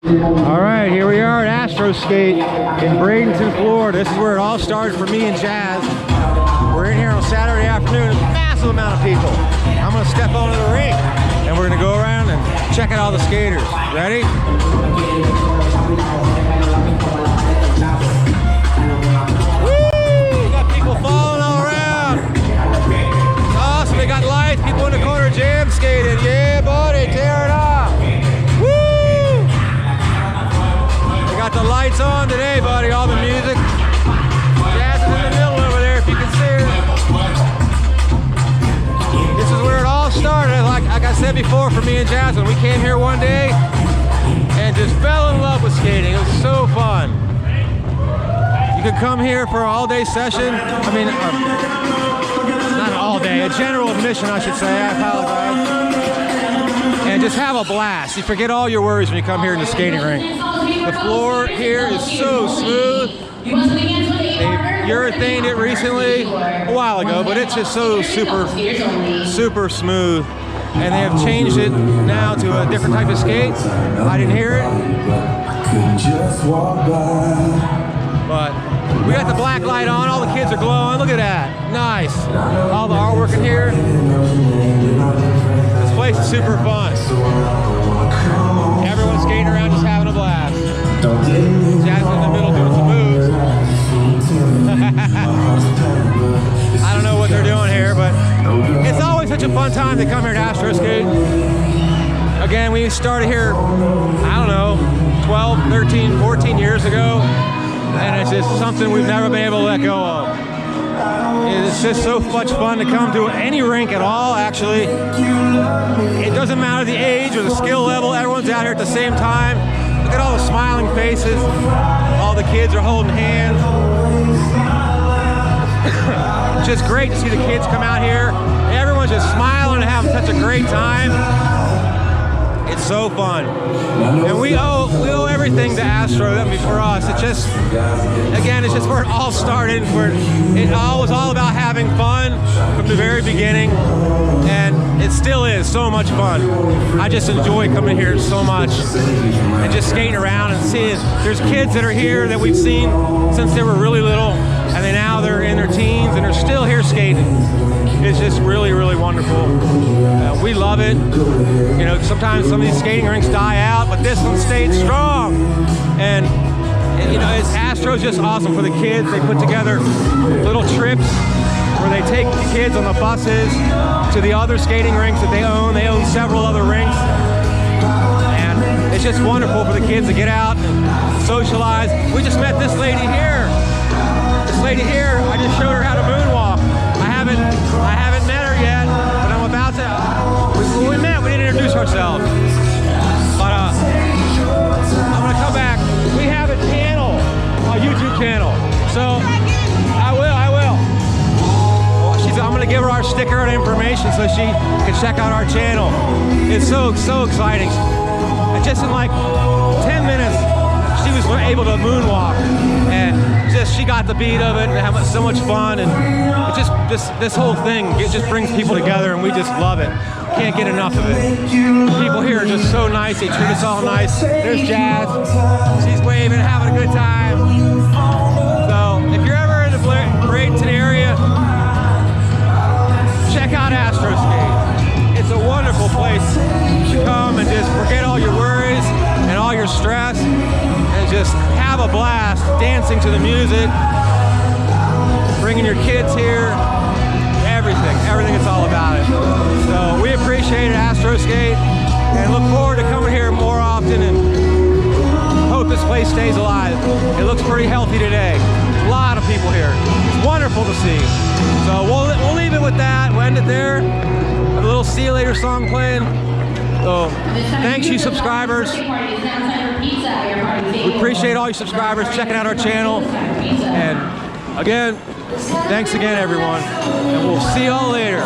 All right, here we are at Astro Skate in Bradenton, Florida. This is where it all started for me and Jazz. We're in here on Saturday afternoon, a massive amount of people. I'm gonna step onto the rink and we're gonna go around and check out all the skaters. Ready? Woo! We got people falling all around. It's awesome, they got lights, people in the corner jam skating. Yeah, buddy, tear it up. Woo! They got the lights on today, buddy, all the music. Jazz is in the middle over there, if you can see her. This is where it all started. Like I said before, for me and Jasmine, we came here one day and just fell in love with skating. It was so fun. You could come here for an all-day session. I mean, not an all-day, a general admission, I should say. I apologize. And just have a blast. You forget all your worries when you come here in the skating rink. The floor here is so smooth. They urethaned it recently, a while ago, but it's just so super smooth. And they have changed it now to a different type of skate. I didn't hear it. But we got the black light on, all the kids are glowing. Look at that, nice. All the artwork in here. This place is super fun. Everyone's skating around just having a blast. Jasmine in the middle doing some moves. I don't know what they're doing here, but it's always such a fun time to come here to Astro Skate. Again, we started here, I don't know, 12, 13, 14 years ago, and it's just something we've never been able to let go of. It's just so much fun to come to any rink at all, actually. It doesn't matter the age or the skill level, everyone's out here at the same time. Look at all the smiling faces. All the kids are holding hands. It's just great to see the kids come out here. Everyone's just smiling and having such a great time. It's so fun. And we owe everything to Astro. I mean, for us, it's just, again, it's just where it all started, where it all was all about having fun from the very beginning. And it still is so much fun. I just enjoy coming here so much and just skating around and seeing. There's kids that are here that we've seen since they were really little, and now they're in their teens and they're still here skating. It's just really, really wonderful. We love it. You know, sometimes some of these skating rinks die out, but this one stayed strong. And you know, Astro's just awesome for the kids. They put together little trips where they take the kids on the buses to the other skating rinks that they own. They own several other rinks. And it's just wonderful for the kids to get out and socialize. We just met this lady here. This lady here, I just showed her how to moonwalk. I haven't met her yet, but I'm about to. When we met, we didn't introduce ourselves. But I'm gonna come back. We have a channel, a YouTube channel. So I will. I'm gonna give her our sticker and information so she can check out our channel. It's so exciting. And just in like 10 minutes, she was able to moonwalk, and she got the beat of it and having so much fun. And it just this whole thing, it just brings people together, and we just love it. Can't get enough of it. People here are just so nice. They treat us all nice. There's Jazz. She's waving, having a good time. So if you're ever in the Bradenton area, check out Astro Skate. It's a wonderful place to come and just forget all your worries and all your stress and just have a blast dancing to the music, bringing your kids here, everything it's all about it. So we appreciate it, Astro Skate, and look forward to coming here more often, and hope this place stays alive. It looks pretty healthy today. A lot of people here. It's wonderful to see. So we'll leave it with that. We'll end it there. A little See You Later song playing. So thanks, you subscribers. We appreciate all you subscribers checking out our channel. And again, thanks again, everyone. And we'll see y'all later.